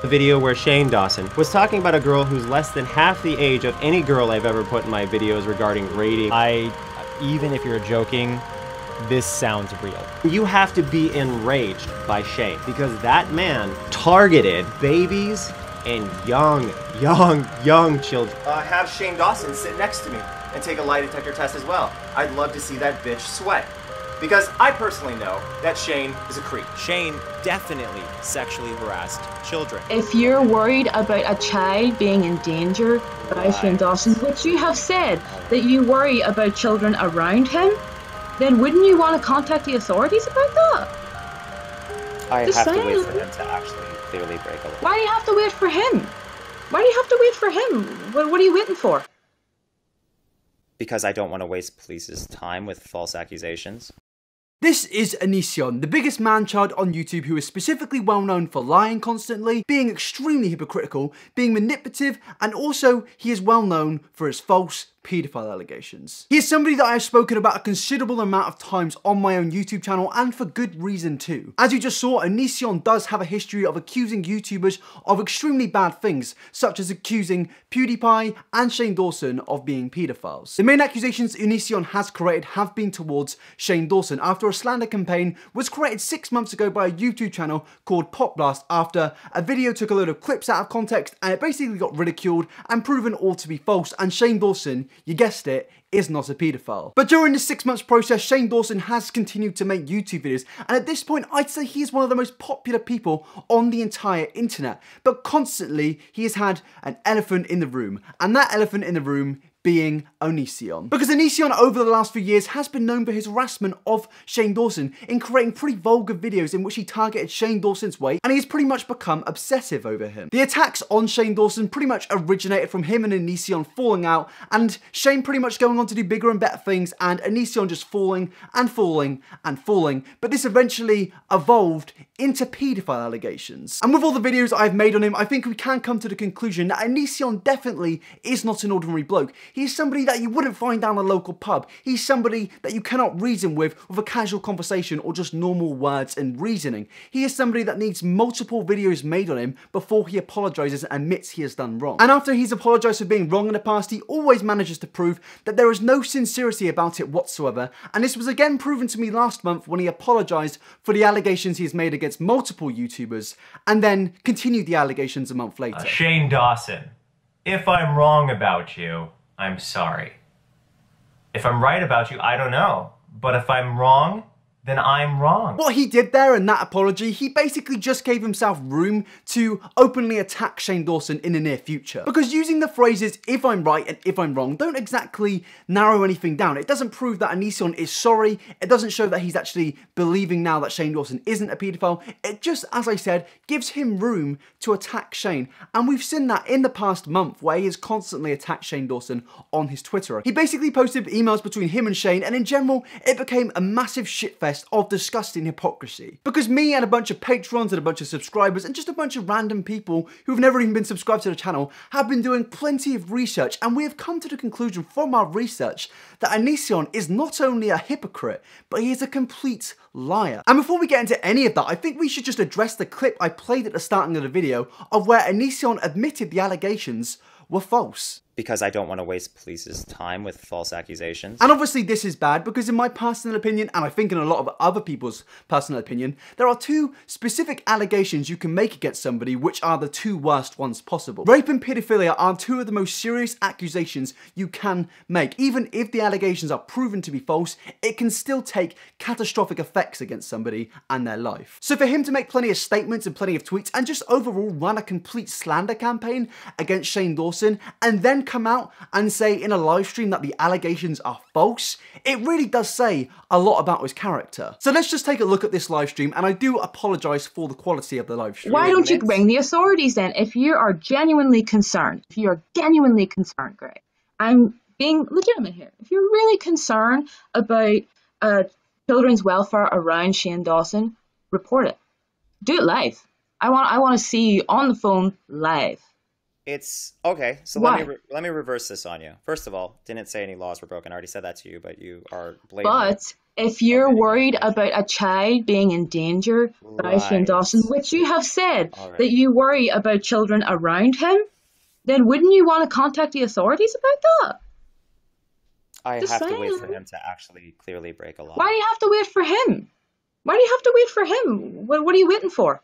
The video where Shane Dawson was talking about a girl who's less than half the age of any girl I've ever put in my videos regarding rating. Even if you're joking, this sounds real. You have to be enraged by Shane because that man targeted babies and young children. Have Shane Dawson sit next to me and take a lie detector test as well. I'd love to see that bitch sweat. Because I personally know that Shane is a creep. Shane definitely sexually harassed children. If you're worried about a child being in danger by Shane Dawson, which you have said that you worry about children around him, then wouldn't you want to contact the authorities about that? I have to wait for him to actually clearly break a law. Why do you have to wait for him? Why do you have to wait for him? What are you waiting for? Because I don't want to waste police's time with false accusations. This is Onision, the biggest man-child on YouTube who is specifically well known for lying constantly, being extremely hypocritical, being manipulative, and also he is well known for his false paedophile allegations. He is somebody that I have spoken about a considerable amount of times on my own YouTube channel, and for good reason too. As you just saw, Onision does have a history of accusing YouTubers of extremely bad things, such as accusing PewDiePie and Shane Dawson of being paedophiles. The main accusations Onision has created have been towards Shane Dawson after a slander campaign was created 6 months ago by a YouTube channel called Pop Blast after a video took a load of clips out of context and it basically got ridiculed and proven all to be false, and Shane Dawson, you guessed it, is not a paedophile. But during this 6 months process, Shane Dawson has continued to make YouTube videos, and at this point I'd say he is one of the most popular people on the entire internet. But constantly he has had an elephant in the room, and that elephant in the room being Onision. Because Onision over the last few years has been known for his harassment of Shane Dawson in creating pretty vulgar videos in which he targeted Shane Dawson's weight, and he's pretty much become obsessive over him. The attacks on Shane Dawson pretty much originated from him and Onision falling out, and Shane pretty much going on to do bigger and better things, and Onision just falling and falling and falling, but this eventually evolved into paedophile allegations. And with all the videos I've made on him, I think we can come to the conclusion that Onision definitely is not an ordinary bloke. He's somebody that you wouldn't find down a local pub. He's somebody that you cannot reason with a casual conversation or just normal words and reasoning. He is somebody that needs multiple videos made on him before he apologises and admits he has done wrong. And after he's apologised for being wrong in the past, he always manages to prove that there is no sincerity about it whatsoever. And this was again proven to me last month when he apologised for the allegations he's made against multiple YouTubers and then continued the allegations a month later. Shane Dawson, if I'm wrong about you, I'm sorry. If I'm right about you, I don't know. But if I'm wrong, then I'm wrong. What he did there in that apology, he basically just gave himself room to openly attack Shane Dawson in the near future. Because using the phrases, if I'm right and if I'm wrong, don't exactly narrow anything down. It doesn't prove that Onision is sorry. It doesn't show that he's actually believing now that Shane Dawson isn't a paedophile. It just, as I said, gives him room to attack Shane. And we've seen that in the past month where he has constantly attacked Shane Dawson on his Twitter. He basically posted emails between him and Shane, and in general, it became a massive shitfest of disgusting hypocrisy. Because me and a bunch of patrons and a bunch of subscribers and just a bunch of random people who've never even been subscribed to the channel have been doing plenty of research, and we have come to the conclusion from our research that Onision is not only a hypocrite, but he is a complete liar. And before we get into any of that, I think we should just address the clip I played at the starting of the video of where Onision admitted the allegations were false. Because I don't want to waste police's time with false accusations. And obviously this is bad because in my personal opinion, and I think in a lot of other people's personal opinion, there are two specific allegations you can make against somebody which are the two worst ones possible. Rape and paedophilia are two of the most serious accusations you can make. Even if the allegations are proven to be false, it can still take catastrophic effects against somebody and their life. So for him to make plenty of statements and plenty of tweets and just overall run a complete slander campaign against Shane Dawson and then come out and say in a live stream that the allegations are false, it really does say a lot about his character. So let's just take a look at this live stream, and I do apologise for the quality of the live stream. Why don't you ring the authorities then if you are genuinely concerned? If you're genuinely concerned, Greg. I'm being legitimate here. If you're really concerned about children's welfare around Shane Dawson, report it. Do it live. I want to see you on the phone live. It's okay. So let me reverse this on you. First of all, didn't say any laws were broken. I already said that to you, but you are blatantly. But If you're worried about a child being in danger by Shane Dawson, which you have said that you worry about children around him, then wouldn't you want to contact the authorities about that? I have to wait for him to actually clearly break a law. Why do you have to wait for him? Why do you have to wait for him? What are you waiting for?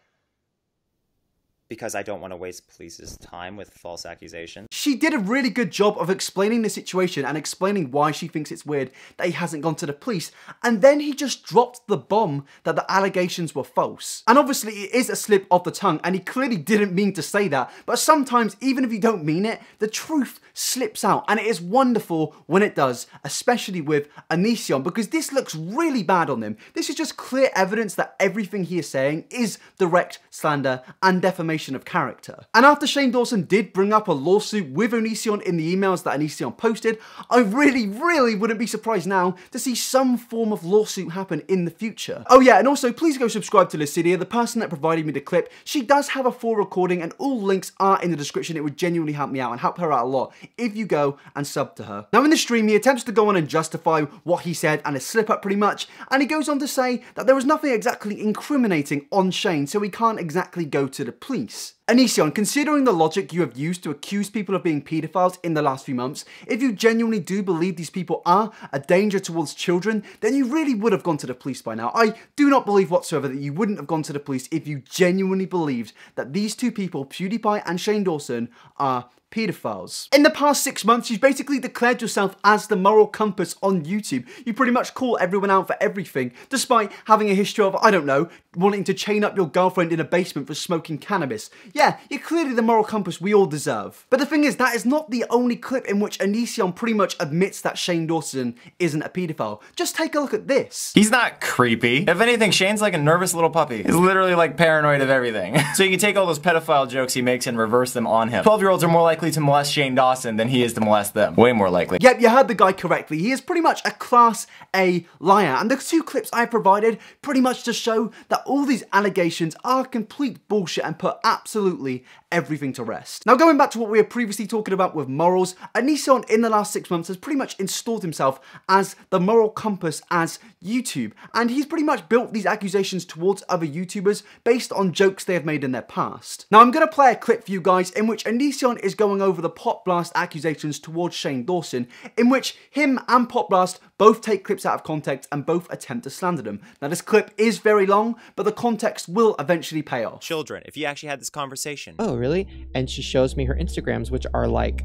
Because I don't want to waste police's time with false accusations. She did a really good job of explaining the situation and explaining why she thinks it's weird that he hasn't gone to the police, and then he just dropped the bomb that the allegations were false. And obviously it is a slip of the tongue, and he clearly didn't mean to say that, but sometimes even if you don't mean it, the truth slips out, and it is wonderful when it does, especially with Onision, because this looks really bad on him. This is just clear evidence that everything he is saying is direct slander and defamation of character. And after Shane Dawson did bring up a lawsuit with Onision in the emails that Onision posted, I really wouldn't be surprised now to see some form of lawsuit happen in the future. Oh yeah, and also please go subscribe to Lucidia, the person that provided me the clip. She does have a full recording and all links are in the description. It would genuinely help me out and help her out a lot if you go and sub to her. Now in the stream, he attempts to go on and justify what he said and a slip up pretty much, and he goes on to say that there was nothing exactly incriminating on Shane, so he can't exactly go to the police. Onision, considering the logic you have used to accuse people of being paedophiles in the last few months, if you genuinely do believe these people are a danger towards children, then you really would have gone to the police by now. I do not believe whatsoever that you wouldn't have gone to the police if you genuinely believed that these two people, PewDiePie and Shane Dawson, are paedophiles. In the past 6 months, you've basically declared yourself as the moral compass on YouTube. You pretty much call everyone out for everything, despite having a history of, I don't know, wanting to chain up your girlfriend in a basement for smoking cannabis. Yeah, you're clearly the moral compass we all deserve. But the thing is, that is not the only clip in which Onision pretty much admits that Shane Dawson isn't a paedophile. Just take a look at this. He's not creepy. If anything, Shane's like a nervous little puppy. He's literally like paranoid of everything. So you can take all those pedophile jokes he makes and reverse them on him. 12-year-olds are more likely to molest Shane Dawson than he is to molest them. Way more likely. Yep, you heard the guy correctly. He is pretty much a class A liar. And the two clips I provided pretty much just show that all these allegations are complete bullshit and put absolutely everything to rest. Now going back to what we were previously talking about with morals, Onision in the last 6 months has pretty much installed himself as the moral compass as YouTube, and he's pretty much built these accusations towards other YouTubers based on jokes they have made in their past. Now I'm going to play a clip for you guys in which Onision is going over the Pot Blast accusations towards Shane Dawson, in which him and Pot Blast both take clips out of context and both attempt to slander them. Now this clip is very long, but the context will eventually pay off. Children, if you actually had this conversation. Oh, really? And she shows me her Instagrams, which are like,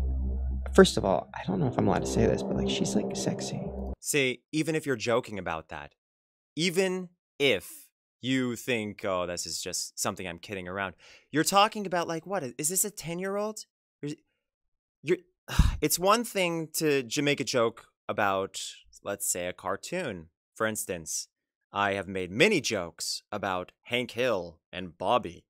first of all, I don't know if I'm allowed to say this, but like, she's like sexy. See, even if you're joking about that, even if you think, oh, this is just something I'm kidding around, you're talking about like, what, is this a 10-year-old? It's one thing to make a joke about, let's say, a cartoon. For instance, I have made many jokes about Hank Hill and Bobby.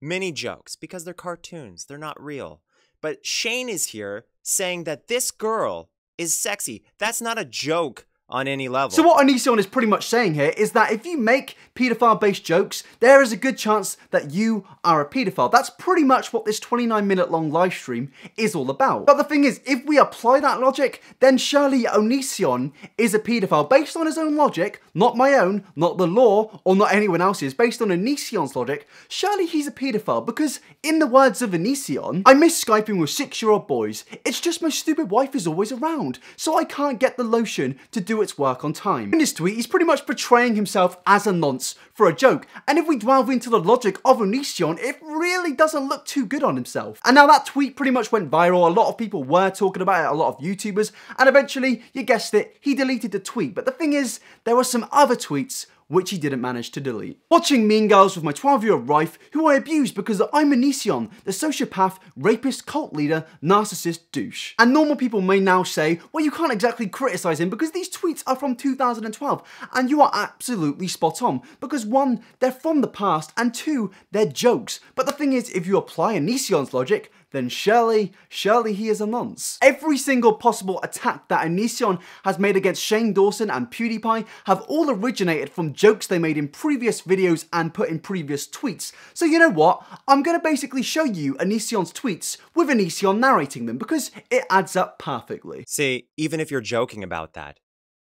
Many jokes, because they're cartoons, they're not real. But Shane is here saying that this girl is sexy. That's not a joke on any level. So what Onision is pretty much saying here is that if you make paedophile-based jokes, there is a good chance that you are a paedophile. That's pretty much what this 29-minute long live stream is all about. But the thing is, if we apply that logic, then surely Onision is a paedophile. Based on his own logic, not my own, not the law, or not anyone else's, based on Onision's logic, surely he's a paedophile, because in the words of Onision, I miss Skyping with 6-year-old boys. It's just my stupid wife is always around, so I can't get the lotion to do its work on time. In this tweet, he's pretty much portraying himself as a nonce for a joke, and if we delve into the logic of Onision, it really doesn't look too good on himself. And now that tweet pretty much went viral. A lot of people were talking about it, a lot of YouTubers, and eventually, you guessed it, he deleted the tweet. But the thing is, there were some other tweets which he didn't manage to delete. Watching Mean Girls with my 12-year-old wife, who I abuse because I'm Onision, the sociopath, rapist, cult leader, narcissist douche. And normal people may now say, well, you can't exactly criticize him because these tweets are from 2012, and you are absolutely spot on, because 1, they're from the past, and 2, they're jokes. But the thing is, if you apply Onision's logic, then surely he is a nonce. Every single possible attack that Onision has made against Shane Dawson and PewDiePie have all originated from jokes they made in previous videos and put in previous tweets. So you know what? I'm going to basically show you Onision's tweets with Onision narrating them because it adds up perfectly. See, even if you're joking about that,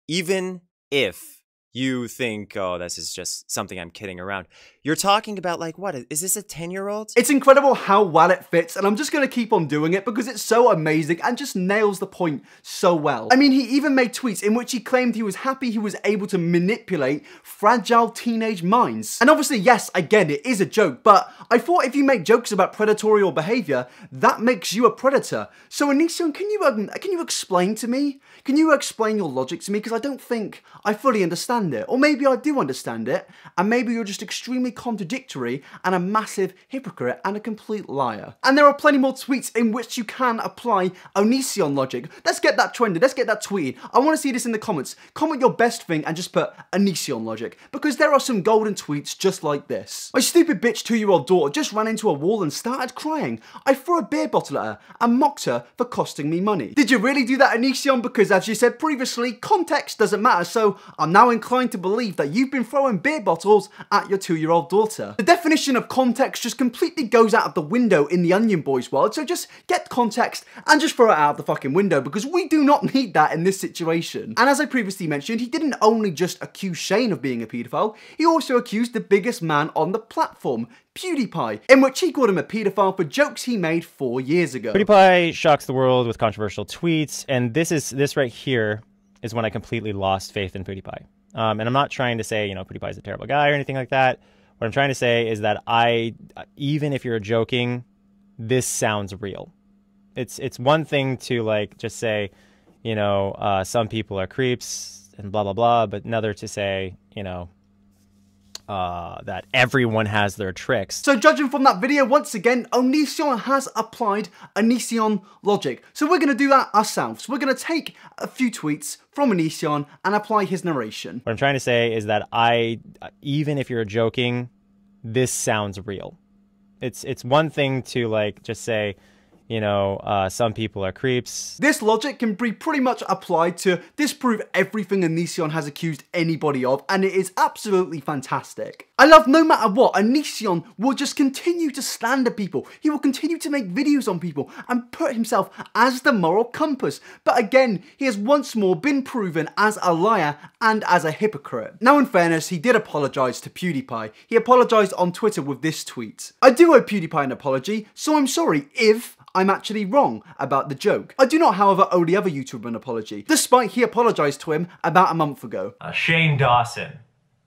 even if you think, oh, this is just something I'm kidding around. You're talking about, like, what? Is this a 10-year-old? It's incredible how well it fits, and I'm just going to keep on doing it because it's so amazing and just nails the point so well. I mean, he even made tweets in which he claimed he was happy he was able to manipulate fragile teenage minds. And obviously, yes, again, it is a joke, but I thought if you make jokes about predatorial behavior, that makes you a predator. So Onision, can you explain to me? Can you explain your logic to me? Because I don't think I fully understand it. Or maybe I do understand it, and maybe you're just extremely contradictory and a massive hypocrite and a complete liar. And there are plenty more tweets in which you can apply Onision logic. Let's get that trended. Let's get that tweeted. I want to see this in the comments. Comment your best thing and just put Onision logic, because there are some golden tweets just like this. My stupid bitch 2-year-old daughter just ran into a wall and started crying. I threw a beer bottle at her and mocked her for costing me money. Did you really do that, Onision? Because as you said previously, context doesn't matter, so I'm now inclined to believe that you've been throwing beer bottles at your 2-year-old daughter. The definition of context just completely goes out of the window in the Onion Boys world, so just get context and just throw it out of the fucking window, because we do not need that in this situation. And as I previously mentioned, he didn't only just accuse Shane of being a paedophile, he also accused the biggest man on the platform, PewDiePie, in which he called him a paedophile for jokes he made 4 years ago. PewDiePie shocks the world with controversial tweets, and this right here is when I completely lost faith in PewDiePie. And I'm not trying to say, you know, PewDiePie's a terrible guy or anything like that. What I'm trying to say is that even if you're joking, this sounds real. It's one thing to, like, just say, you know, some people are creeps and blah, blah, blah, but another to say, you know, that everyone has their tricks. So judging from that video, once again, Onision has applied Onision logic. So we're going to do that ourselves. We're going to take a few tweets from Onision and apply his narration. What I'm trying to say is that even if you're joking, this sounds real. It's one thing to, like, just say, you know, some people are creeps. This logic can be pretty much applied to disprove everything Onision has accused anybody of, and it is absolutely fantastic. I love no matter what, Onision will just continue to slander people. He will continue to make videos on people and put himself as the moral compass. But again, he has once more been proven as a liar and as a hypocrite. Now, in fairness, he did apologise to PewDiePie. He apologised on Twitter with this tweet. I do owe PewDiePie an apology, so I'm sorry if I'm actually wrong about the joke. I do not, however, owe the other YouTuber an apology, despite he apologised to him about a month ago. Shane Dawson,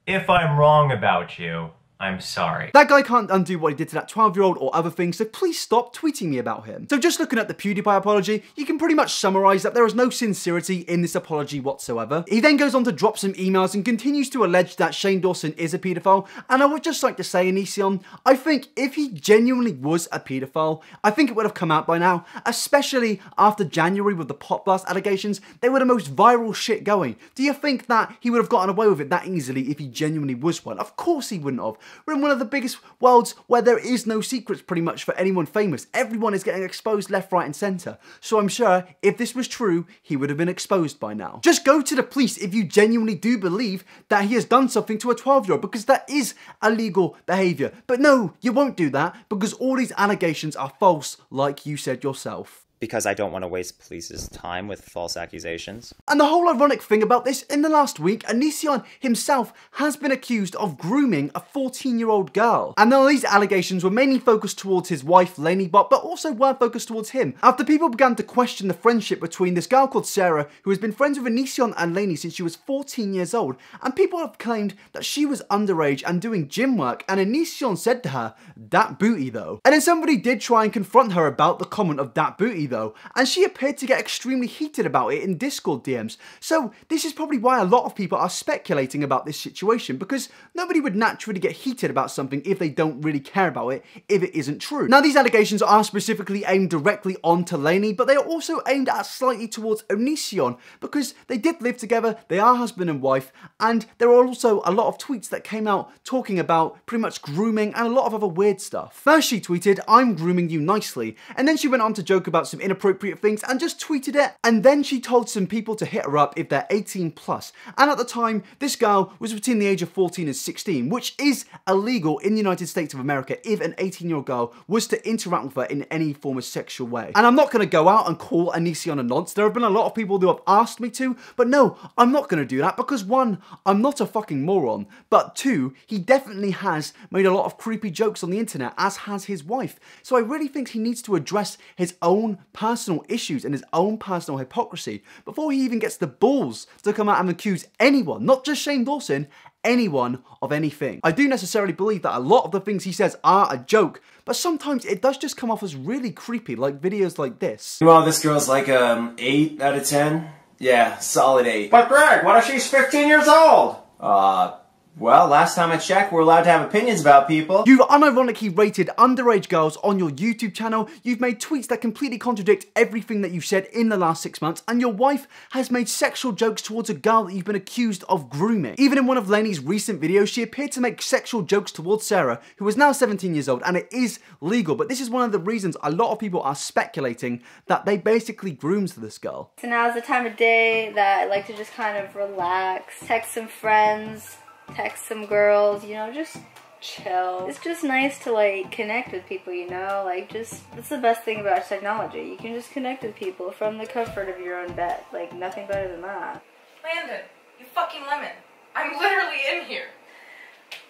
if I'm wrong about you, I'm sorry. That guy can't undo what he did to that 12-year-old or other things, so please stop tweeting me about him. So just looking at the PewDiePie apology, you can pretty much summarise that there is no sincerity in this apology whatsoever. He then goes on to drop some emails and continues to allege that Shane Dawson is a paedophile, and I would just like to say, Onision, I think if he genuinely was a paedophile, I think it would have come out by now, especially after January with the Pop Blast allegations. They were the most viral shit going. Do you think that he would have gotten away with it that easily if he genuinely was one? Of course he wouldn't have. We're in one of the biggest worlds where there is no secrets pretty much for anyone famous. Everyone is getting exposed left, right and centre. So I'm sure if this was true, he would have been exposed by now. Just go to the police if you genuinely do believe that he has done something to a 12-year-old, because that is illegal behaviour. But no, you won't do that because all these allegations are false, like you said yourself. Because I don't want to waste police's time with false accusations. And the whole ironic thing about this, in the last week, Onision himself has been accused of grooming a 14-year-old girl. And now these allegations were mainly focused towards his wife, Lainey, but also were focused towards him. After people began to question the friendship between this girl called Sarah, who has been friends with Onision and Lainey since she was 14 years old, and people have claimed that she was underage and doing gym work, and Onision said to her, "Dat booty though." And then somebody did try and confront her about the comment of "dat booty though," and she appeared to get extremely heated about it in Discord DMs. So this is probably why a lot of people are speculating about this situation, because nobody would naturally get heated about something if they don't really care about it, if it isn't true. Now these allegations are specifically aimed directly onto Lainey, but they are also aimed at slightly towards Onision, because they did live together, they are husband and wife, and there are also a lot of tweets that came out talking about pretty much grooming and a lot of other weird stuff. First she tweeted, "I'm grooming you nicely," and then she went on to joke about some some inappropriate things and just tweeted it. And then she told some people to hit her up if they're 18 plus. And at the time, this girl was between the age of 14 and 16, which is illegal in the United States of America if an 18-year-old girl was to interact with her in any form of sexual way. And I'm not going to go out and call Onision a nonce. There have been a lot of people who have asked me to, but no, I'm not going to do that because one, I'm not a fucking moron, but two, he definitely has made a lot of creepy jokes on the internet, as has his wife. So I really think he needs to address his own personal issues and his own personal hypocrisy before he even gets the balls to come out and accuse anyone, not just Shane Dawson, anyone of anything. I do necessarily believe that a lot of the things he says are a joke, but sometimes it does just come off as really creepy, like videos like this. Well, this girl's like 8 out of 10. Yeah, solid 8. But Greg, what if she's 15 years old? Well, last time I checked, we're allowed to have opinions about people. You've unironically rated underage girls on your YouTube channel, you've made tweets that completely contradict everything that you've said in the last 6 months, and your wife has made sexual jokes towards a girl that you've been accused of grooming. Even in one of Lainey's recent videos, she appeared to make sexual jokes towards Sarah, who is now 17 years old, and it is legal, but this is one of the reasons a lot of people are speculating that they basically groomed this girl. So now's the time of day that I like to just kind of relax, text some friends, text some girls, you know, just chill. It's just nice to like connect with people, you know, like just, that's the best thing about technology. You can just connect with people from the comfort of your own bed. Like nothing better than that. Landon, you fucking lemon. I'm literally in here.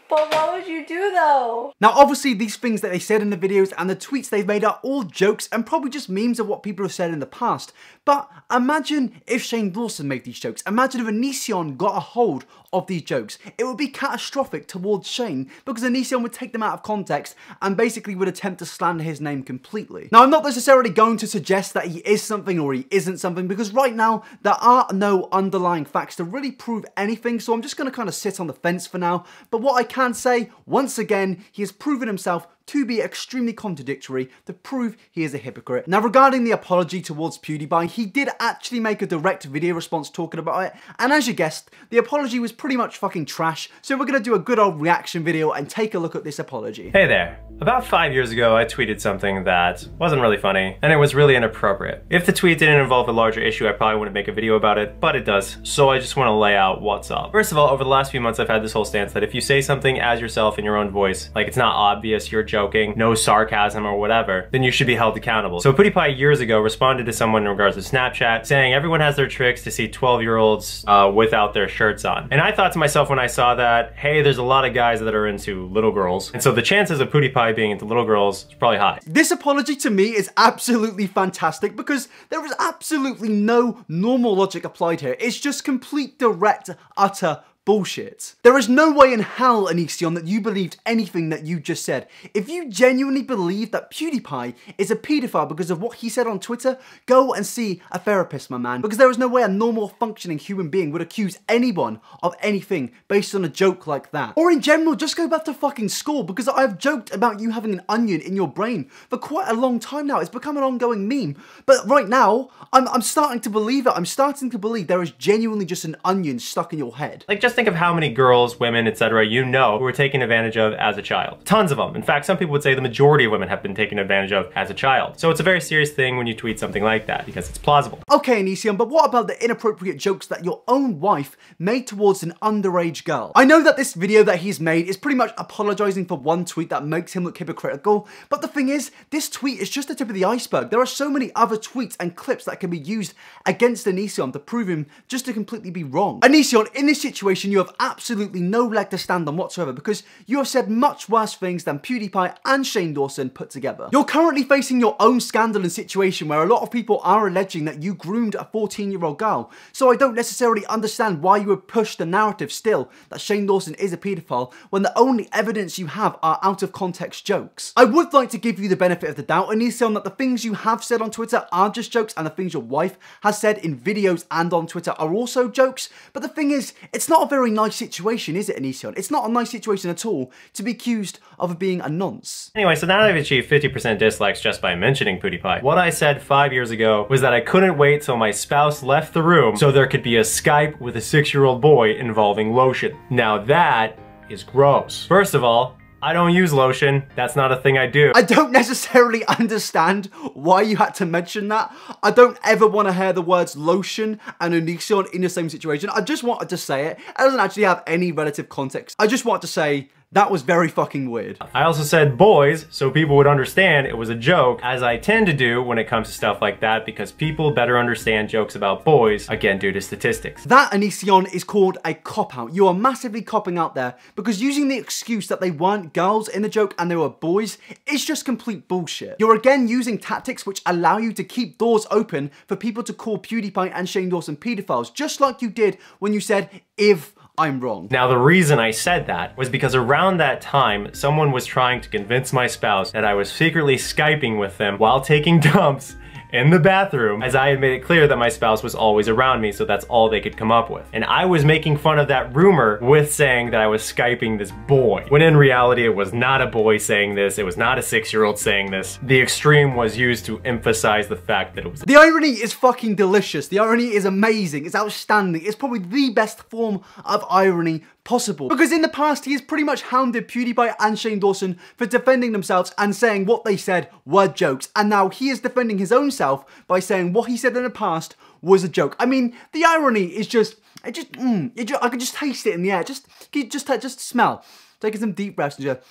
But what would you do though? Now obviously these things that they said in the videos and the tweets they've made are all jokes and probably just memes of what people have said in the past. But imagine if Shane Dawson made these jokes. Imagine if Onision got a hold of these jokes. It would be catastrophic towards Shane because Onision would take them out of context and basically would attempt to slander his name completely. Now I'm not necessarily going to suggest that he is something or he isn't something because right now there are no underlying facts to really prove anything, so I'm just going to kind of sit on the fence for now. But what I can say, once again, he has proven himself to be extremely contradictory to prove he is a hypocrite. Now regarding the apology towards PewDiePie, he did actually make a direct video response talking about it, and as you guessed, the apology was pretty much fucking trash, so we're gonna do a good old reaction video and take a look at this apology. Hey there. About 5 years ago, I tweeted something that wasn't really funny, and it was really inappropriate. If the tweet didn't involve a larger issue, I probably wouldn't make a video about it, but it does, so I just want to lay out what's up. First of all, over the last few months, I've had this whole stance that if you say something as yourself in your own voice, like it's not obvious you're joking, no sarcasm or whatever, then you should be held accountable. So PewDiePie years ago responded to someone in regards to Snapchat, saying everyone has their tricks to see 12-year-olds without their shirts on. And I thought to myself when I saw that, hey, there's a lot of guys that are into little girls, and so the chances of PewDiePie being into little girls is probably high. This apology to me is absolutely fantastic because there is absolutely no normal logic applied here. It's just complete, direct, utter bullshit. There is no way in hell, Onision, that you believed anything that you just said. If you genuinely believe that PewDiePie is a paedophile because of what he said on Twitter, go and see a therapist, my man. Because there is no way a normal functioning human being would accuse anyone of anything based on a joke like that. Or in general, just go back to fucking school because I've joked about you having an onion in your brain for quite a long time now. It's become an ongoing meme. But right now, I'm starting to believe it. I'm starting to believe there is genuinely just an onion stuck in your head. Like, just think of how many girls, women, etc. you know who were taken advantage of as a child. Tons of them. In fact, some people would say the majority of women have been taken advantage of as a child. So it's a very serious thing when you tweet something like that because it's plausible. Okay, Onision, but what about the inappropriate jokes that your own wife made towards an underage girl? I know that this video that he's made is pretty much apologizing for one tweet that makes him look hypocritical, but the thing is, this tweet is just the tip of the iceberg. There are so many other tweets and clips that can be used against Onision to prove him just to completely be wrong. Onision, in this situation, you have absolutely no leg to stand on whatsoever because you have said much worse things than PewDiePie and Shane Dawson put together. You're currently facing your own scandal and situation where a lot of people are alleging that you groomed a 14-year-old girl, so I don't necessarily understand why you would push the narrative still that Shane Dawson is a paedophile when the only evidence you have are out of context jokes. I would like to give you the benefit of the doubt, Onision, that the things you have said on Twitter are just jokes and the things your wife has said in videos and on Twitter are also jokes, but the thing is, it's not a very nice situation, is it, Onision? It's not a nice situation at all to be accused of being a nonce. Anyway, so now that I've achieved 50% dislikes just by mentioning PewDiePie, what I said 5 years ago was that I couldn't wait till my spouse left the room so there could be a Skype with a 6-year-old boy involving lotion. Now that is gross. First of all, I don't use lotion. That's not a thing I do. I don't necessarily understand why you had to mention that. I don't ever want to hear the words lotion and Onision in the same situation. I just wanted to say it. It doesn't actually have any relative context. I just wanted to say that was very fucking weird. I also said boys, so people would understand it was a joke, as I tend to do when it comes to stuff like that, because people better understand jokes about boys, again, due to statistics. That, Onision, is called a cop-out. You are massively copping out there, because using the excuse that they weren't girls in the joke and they were boys is just complete bullshit. You're again using tactics which allow you to keep doors open for people to call PewDiePie and Shane Dawson pedophiles, just like you did when you said, if I'm wrong. Now, the reason I said that was because around that time, someone was trying to convince my spouse that I was secretly Skyping with them while taking dumps in the bathroom, as I had made it clear that my spouse was always around me, so that's all they could come up with. And I was making fun of that rumor with saying that I was Skyping this boy, when in reality it was not a boy saying this, it was not a 6-year-old saying this. The extreme was used to emphasize the fact that it was— The irony is fucking delicious. The irony is amazing. It's outstanding. It's probably the best form of irony possible. Because in the past, he has pretty much hounded PewDiePie and Shane Dawson for defending themselves and saying what they said were jokes. And now he is defending his own self by saying what he said in the past was a joke. I mean, the irony is just, I could just taste it in the air. Just smell. Taking some deep breaths and just,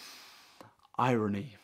irony.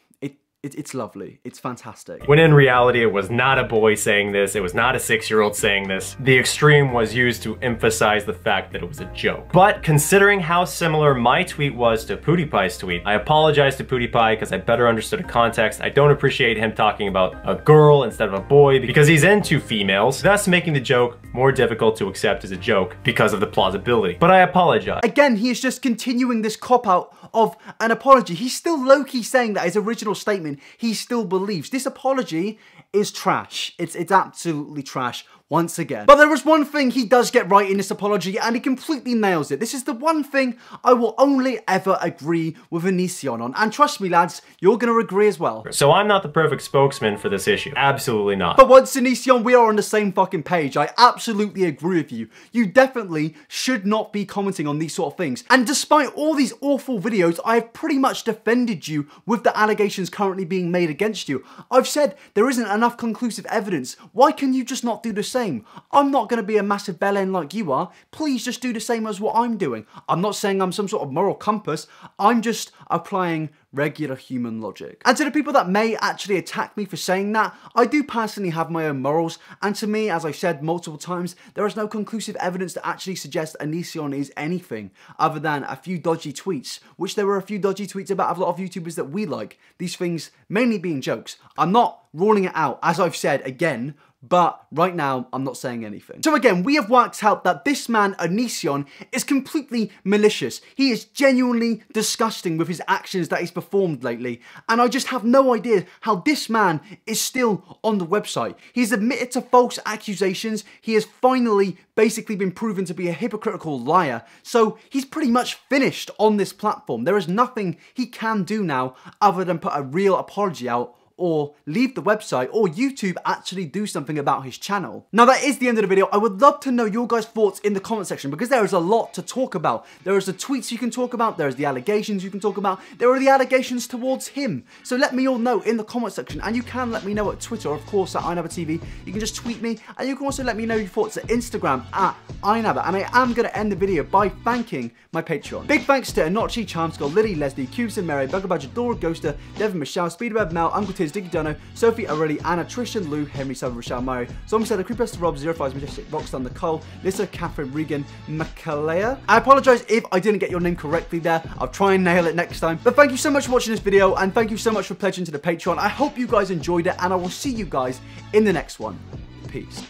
It's lovely. It's fantastic. When in reality, it was not a boy saying this, it was not a 6-year-old saying this. The extreme was used to emphasize the fact that it was a joke. But considering how similar my tweet was to PewDiePie's tweet, I apologize to PewDiePie because I better understood the context. I don't appreciate him talking about a girl instead of a boy because he's into females, thus making the joke more difficult to accept as a joke because of the plausibility. But I apologize. Again, he is just continuing this cop-out of an apology. He's still low-key saying that his original statement he still believes. This apology is trash. It's absolutely trash once again. But there is one thing he does get right in this apology, and he completely nails it. This is the one thing I will only ever agree with Onision on. And trust me, lads, you're gonna agree as well. So I'm not the perfect spokesman for this issue. Absolutely not. But once, Onision, we are on the same fucking page. I absolutely agree with you. You definitely should not be commenting on these sort of things. And despite all these awful videos, I have pretty much defended you with the allegations currently being made against you. I've said there isn't enough conclusive evidence. Why can you just not do the same? I'm not going to be a massive bellend like you are. Please just do the same as what I'm doing. I'm not saying I'm some sort of moral compass. I'm just applying regular human logic. And to the people that may actually attack me for saying that, I do personally have my own morals, and to me, as I've said multiple times, there is no conclusive evidence to actually suggest Onision is anything other than a few dodgy tweets, which there were a few dodgy tweets about a lot of YouTubers that we like. These things mainly being jokes. I'm not ruling it out, as I've said again, but right now, I'm not saying anything. So again, we have worked out that this man, Onision, is completely malicious. He is genuinely disgusting with his actions that he's performed lately. And I just have no idea how this man is still on the website. He's admitted to false accusations. He has finally basically been proven to be a hypocritical liar. So he's pretty much finished on this platform. There is nothing he can do now other than put a real apology out, or leave the website, or YouTube actually do something about his channel. Now that is the end of the video. I would love to know your guys' thoughts in the comment section, because there is a lot to talk about. There is the tweets you can talk about, there is the allegations you can talk about, there are the allegations towards him. So let me all know in the comment section, and you can let me know at Twitter, of course, at iNabber TV. You can just tweet me, and you can also let me know your thoughts at Instagram at iNabber. And I am going to end the video by thanking my Patreon. Big thanks to Anochi, Charmskull, Lily, Leslie, Cubes, Mary, Bugger Badger, Dora, Ghoster, Devin, Michelle, Speedweb, Mel, Uncle Tiz, Diggy Dono, Sophie, Aurelie, Anna, Trishan, Lou, Henry, Southern, Rochelle, Murray, Zombie Sailor, Creepybuster, Rob, 05, Majestic, Rockstar, Nicole, Lisa, Catherine, Regan, Macalea. I apologise if I didn't get your name correctly there. I'll try and nail it next time. But thank you so much for watching this video, and thank you so much for pledging to the Patreon. I hope you guys enjoyed it, and I will see you guys in the next one. Peace.